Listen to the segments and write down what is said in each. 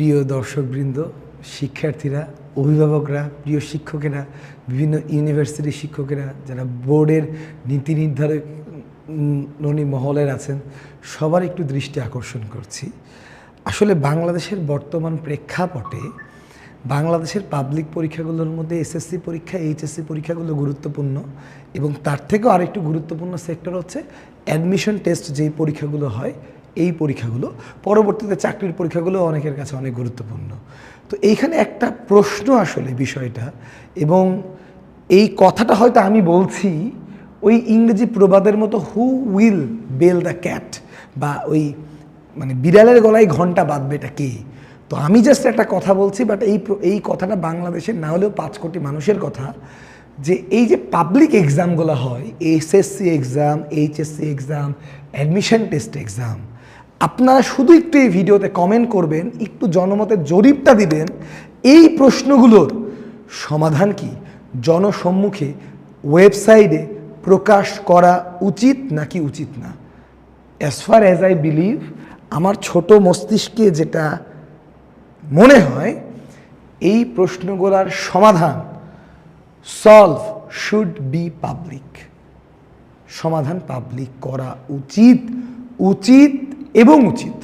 প্রিয় দর্শকবৃন্দ, শিক্ষার্থীরা, অভিভাবকরা, প্রিয় শিক্ষকেরা, বিভিন্ন ইউনিভার্সিটির শিক্ষকেরা, যারা বোর্ডের নীতি নির্ধারক মহলের আছেন, সবার একটু দৃষ্টি আকর্ষণ করছি। আসলে বাংলাদেশের বর্তমান প্রেক্ষাপটে বাংলাদেশের পাবলিক পরীক্ষাগুলোর মধ্যে এসএসসি পরীক্ষা, এইচএসসি পরীক্ষাগুলো গুরুত্বপূর্ণ এবং তার থেকেও আরেকটু গুরুত্বপূর্ণ সেক্টর হচ্ছে অ্যাডমিশন টেস্ট, যেই পরীক্ষাগুলো হয় এই পরীক্ষাগুলো, পরবর্তীতে চাকরির পরীক্ষাগুলো অনেকের কাছে অনেক গুরুত্বপূর্ণ। তো এইখানে একটা প্রশ্ন আসলে বিষয়টা, এবং এই কথাটা হয়তো আমি বলছি ওই ইংরেজি প্রবাদের মতো, who will bell the cat, বা ওই মানে বিড়ালের গলায় ঘন্টা বাঁধবে এটা কে। তো আমি জাস্ট একটা কথা বলছি, বাট এই কথাটা বাংলাদেশের না হলেও 5 কোটি মানুষের কথা, যে এই যে পাবলিক এক্সামগুলো হয়, SSC exam, HSC exam, admission test exam, আপনারা শুধু একটু এই ভিডিওতে কমেন্ট করবেন, একটু জনমতের জরিপটা দিবেন, এই প্রশ্নগুলোর সমাধান কি জনসম্মুখে ওয়েবসাইটে প্রকাশ করা উচিত নাকি উচিত না। As far as I believe, আমার ছোট মস্তিষ্কে যেটা মনে হয়, এই প্রশ্নগুলোর সমাধান সলভ শুড বি পাবলিক। সমাধান পাবলিক করা উচিত এবং উচিত।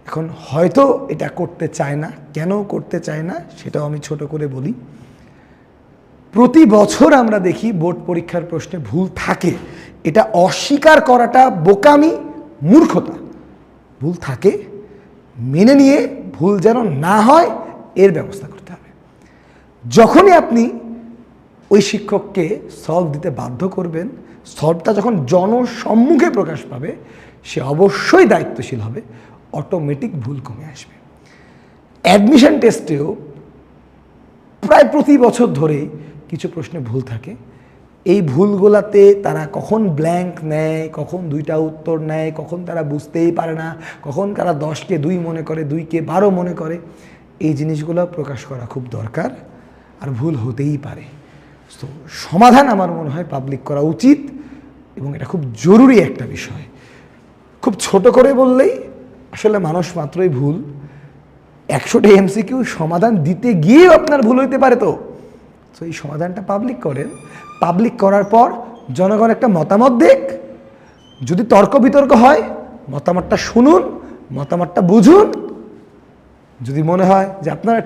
এখন হয়তো এটা করতে চায় না, কেন করতে চায় না সেটাও আমি ছোট করে বলি। প্রতি বছর আমরা দেখি বোর্ড পরীক্ষার প্রশ্নে ভুল থাকে, এটা অস্বীকার করাটা বোকামি, মূর্খতা। ভুল থাকে, মেনে নিয়ে ভুল যেন না হয় এর ব্যবস্থা করতে হবে। যখনই আপনি ওই শিক্ষককে সলভ দিতে বাধ্য করবেন, সলভটা যখন জনসম্মুখে প্রকাশ পাবে, সে অবশ্যই দায়িত্বশীল হবে, অটোমেটিক ভুল কমে আসবে। অ্যাডমিশন টেস্টেও প্রায় প্রতি বছর ধরেই কিছু প্রশ্নে ভুল থাকে। এই ভুলগুলাতে তারা কখন ব্ল্যাঙ্ক নেয়, কখন 2টা উত্তর নেয়, কখন তারা বুঝতেই পারে না, কখন তারা 10কে 2 মনে করে, 2কে 12 মনে করে, এই জিনিসগুলো প্রকাশ করা খুব দরকার। আর ভুল হতেই পারে। তো সমাধান আমার মনে হয় পাবলিক করা উচিত, এবং এটা খুব জরুরি একটা বিষয়। খুব ছোট করে বললেই, আসলে মানুষ মাত্রই ভুল। 100টা এমসিকিউ সমাধান দিতে গিয়েও আপনার ভুল হইতে পারে। তো এই সমাধানটা পাবলিক করেন। পাবলিক করার পর জনগণ একটা মতামত দেখ, যদি তর্ক বিতর্ক হয় মতামতটা শুনুন, মতামতটা বুঝুন। যদি মনে হয় যে আপনারা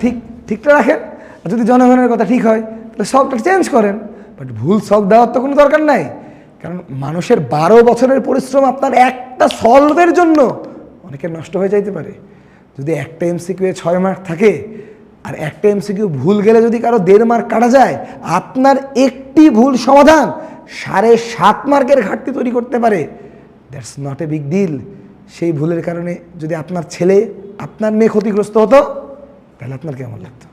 ঠিকটা রাখেন, আর যদি জনগণের কথা ঠিক হয়, তাহলে সলভটা চেঞ্জ করেন। বাট ভুল সলভ দেওয়ার তো কোনো দরকার নাই, কারণ মানুষের 12 বছরের পরিশ্রম আপনার একটা সলভের জন্য অনেকের নষ্ট হয়ে যাইতে পারে। যদি একটা এমসিকিউ 6 মার্ক থাকে, আর একটা এমসিকিউ ভুল গেলে যদি কারো 1.5 মার্ক কাটা যায়, আপনার একটি ভুল সমাধান 7.5 মার্কের ঘাটতি তৈরি করতে পারে। That's not a big deal. সেই ভুলের কারণে যদি আপনার ছেলে, আপনার মেয়ে ক্ষতিগ্রস্ত হতো, তাহলে আপনার কেমন লাগতো?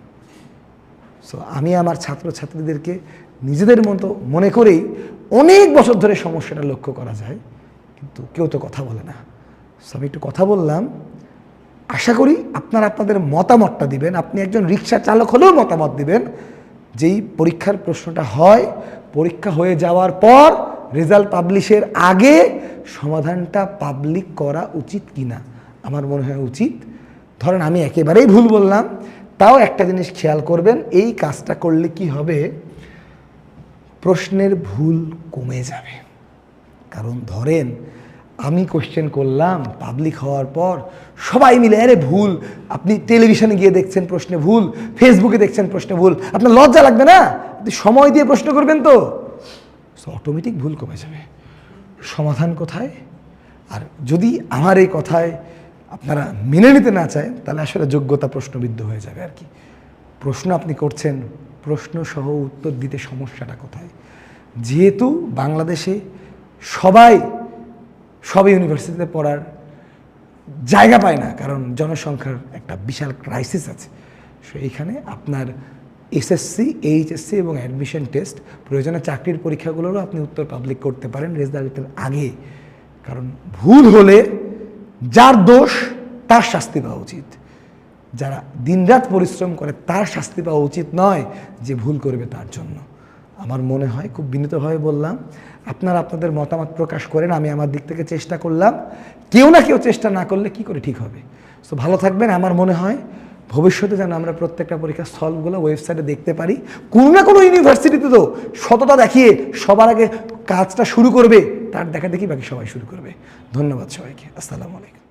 সো আমি আমার ছাত্রছাত্রীদেরকে নিজেদের মতো মনে করেই, অনেক বছর ধরে সমস্যাটা লক্ষ্য করা যায়, কিন্তু কেউ তো কথা বলে না। সো আমি একটু কথা বললাম, আশা করি আপনারা আপনাদের মতামতটা দিবেন। আপনি একজন রিক্সা চালক হলেও মতামত দিবেন। যেই পরীক্ষার প্রশ্নটা হয়, পরীক্ষা হয়ে যাওয়ার পর রেজাল্ট পাবলিশের আগে সমাধানটা পাবলিক করা উচিত কিনা। আমার মনে হয় উচিত। ধরেন আমি একেবারেই ভুল বললাম, তাও একটা জিনিস খেয়াল করবেন, এই কাজটা করলে কি হবে, প্রশ্নের ভুল কমে যাবে। কারণ ধরেন আমি কোশ্চেন করলাম, পাবলিক হওয়ার পর সবাই মিলে আরে ভুল, আপনি টেলিভিশনে গিয়ে দেখছেন প্রশ্নে ভুল, ফেসবুকে দেখছেন প্রশ্নে ভুল, আপনার লজ্জা লাগবে না? আপনি সময় দিয়ে প্রশ্ন করবেন, তো অটোমেটিক ভুল কমে যাবে। সমাধান কোথায়? আর যদি আমার এই কথায় আপনারা মেনে নিতে না চায়, তাহলে আসলে যোগ্যতা প্রশ্নবিদ্ধ হয়ে যাবে আর কি। প্রশ্ন আপনি করছেন, প্রশ্ন সহ উত্তর দিতে সমস্যাটা কোথায়? যেহেতু বাংলাদেশে সব ইউনিভার্সিটিতে পড়ার জায়গা পায় না, কারণ জনসংখ্যার একটা বিশাল ক্রাইসিস আছে। সো এইখানে আপনার এসএসসি, এইচএসসি এবং অ্যাডমিশন টেস্ট, প্রয়োজনে চাকরির পরীক্ষাগুলোরও আপনি উত্তর পাবলিক করতে পারেন রেজাল্টের আগে। কারণ ভুল হলে যার দোষ তার শাস্তি পাওয়া উচিত। যারা দিনরাত পরিশ্রম করে তার শাস্তি পাওয়া উচিত নয় যে ভুল করবে তার জন্য। আমার মনে হয়, খুব বিনীতভাবে বললাম, আপনারা আপনাদের মতামত প্রকাশ করেন। আমি আমার দিক থেকে চেষ্টা করলাম, কেউ না কেউ চেষ্টা না করলে কি করে ঠিক হবে? সো ভালো থাকবেন। আমার মনে হয় ভবিষ্যতে যেন আমরা প্রত্যেকটা পরীক্ষার স্থলগুলো ওয়েবসাইটে দেখতে পারি। কোনো না কোনো ইউনিভার্সিটিতে তো সততা দেখিয়ে সবার আগে কাজটা শুরু করবে, তার দেখা দেখি বাকি সবাই শুরু করবে। ধন্যবাদ সবাইকে। আসসালামু আলাইকুম।